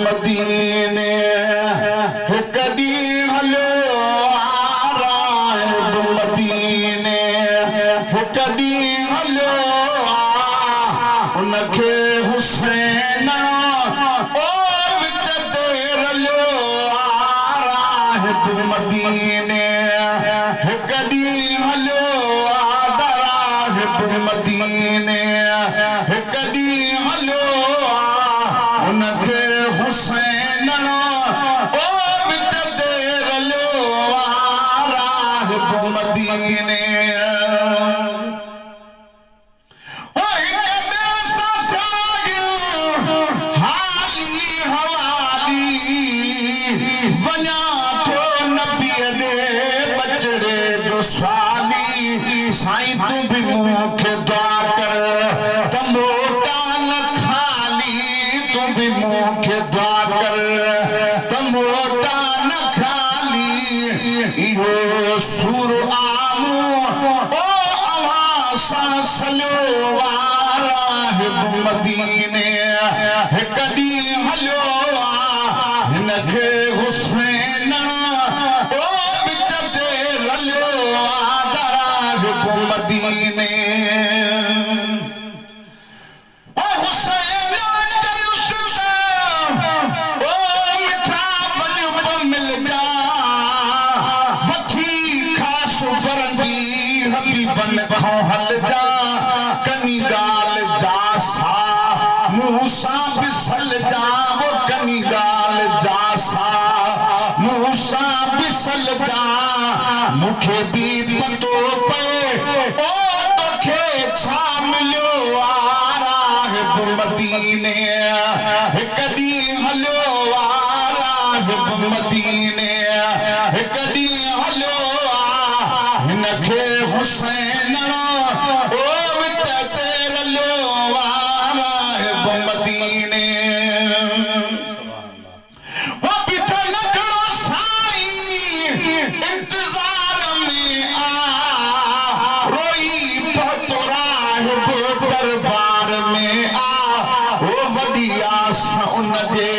मदीने हिक ॾींहुं हलियो राहिब मदीने हिक ॾींहुं हलियो उनखे हुसैन ओ विच ते रलियो राहिब मदीने हिक ॾींहुं हलियो राहिब मदीने हिक ॾींहुं हलियो उनखे हुसैन ओ विच ते रलियो राहिब मदीने ओ हिक ॿिए सां थिया हाली हवाली वञा थो नबीअ ॾे बचड़े जो स्वाली साईं तूं बि मूंखे दुआ कर त मोटा न खाली तूं बि मूंखे दुआ कर त मोटा न खाली इहो सूर आमू ओ अवां सां सलियो राहिब मदीने हिक ॾींहुं हलियो हिनखे हुसैन ओ विच ते रलियो राहिब मदीने हल जा कनी गाल जा सा मूसा बिसल जा वो कनी गाल जा सा मूसा बिसल जा मुखे भी पतो पे ओ तोखे छा मिलियो राहिब मदीने हिक ॾींहुं हलियो राहिब मदीने हिक ॾींहुं हलियो हिनखे हुसैन ओ विच ते रलियो राहिब मदीने ओ बीठल खड़ो साईं इंतजार में आ रोई पहुतो राहिब दरबार में आ ओ वॾी आस उन जे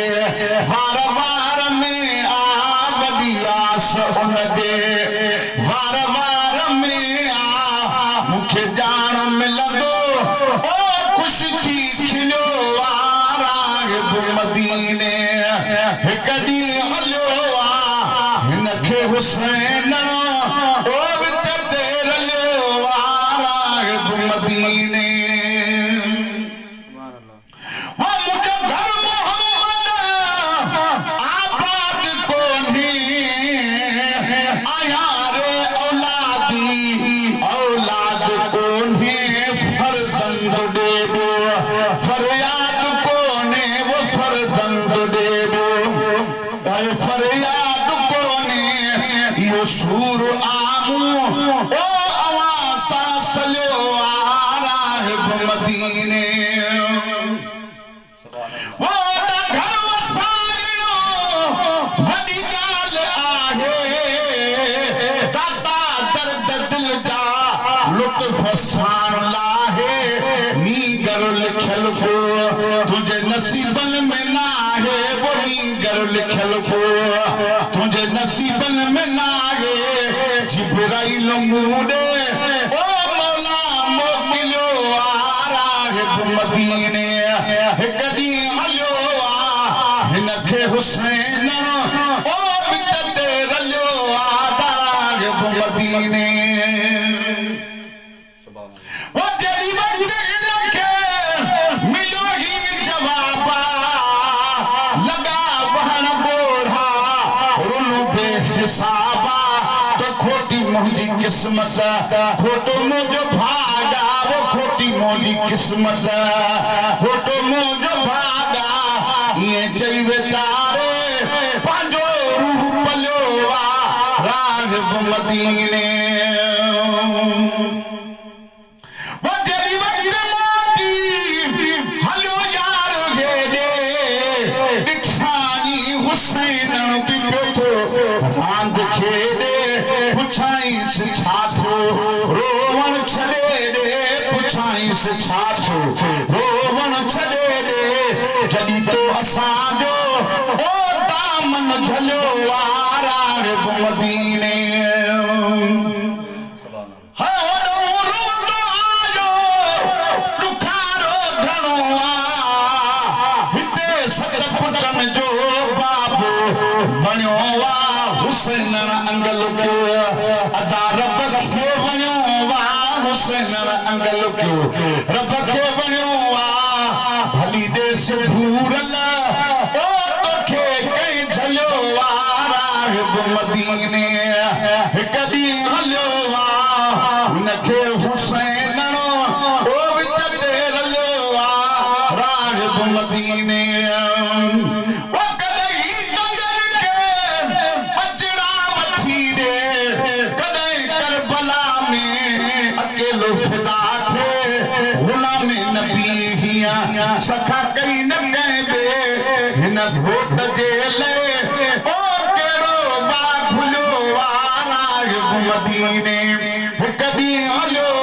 वार वार में आ वॾी आस उन जे वार वार में आ मुखे जान मिलंदो ओ खुश थी खिलियो राहिब मदीने हिक ॾींहुं हलियो हिनखे हुसैन ओ विच ते रलियो राहिब मदीने सूर आमू ओ अवां सां सलियो राहिब मदीने ओ घर वसाइणो वॾी ॻाल्हि आहे दाता दर्द दिल जा लुत्फ़ स्थान लाहे नीगर लिखियल को तुंहिंजे नसीबनि में न आहे वो नीगर लिखियल को तुंहिंजे नसीबनि में न आहे जिब्राइल मूडे ओ मौला मोकिलियो राहिब मदीने हिक ॾींहुं हलियो हिनखे हुसैन ओ विच ते रलियो राहिब मदीने ओ जहिड़ी वक़्त हिनखे मिलियो ही जवाब लॻा वहण ॿोढ़ा रुन बेहिसाब तो खोटी मुंहिंजी किस्मत खोटो मुंहिंजो भाॻ वो खोटी मुंहिंजी किस्मत खोटो मुंहिंजो भाॻ ईअं चई वीचारे पंहिंजो रूह पलियो राहिब मदीने रांद खेॾे पुछाईंसि छा थियो रो से छा थियो रोवण छॾे ॾे जॾहिं तो असांजो ओ दामन झलियो वारा मदीने अंगल को अदा रब खे वणियो वा हुसैन अंगल को रब खे वणियो वा भली देस भूरल ओ तोखे कई झलियो वा राहिब मदीने हिक ॾींहुं हलियो वा हुनखे हुसैन ओ विच ते रलियो वा राहिब मदीने सखा कई न कहबे हिन घोट जे ले ओ केड़ो बा भुलियो वारा मदीने हिक ॾींहुं हलियो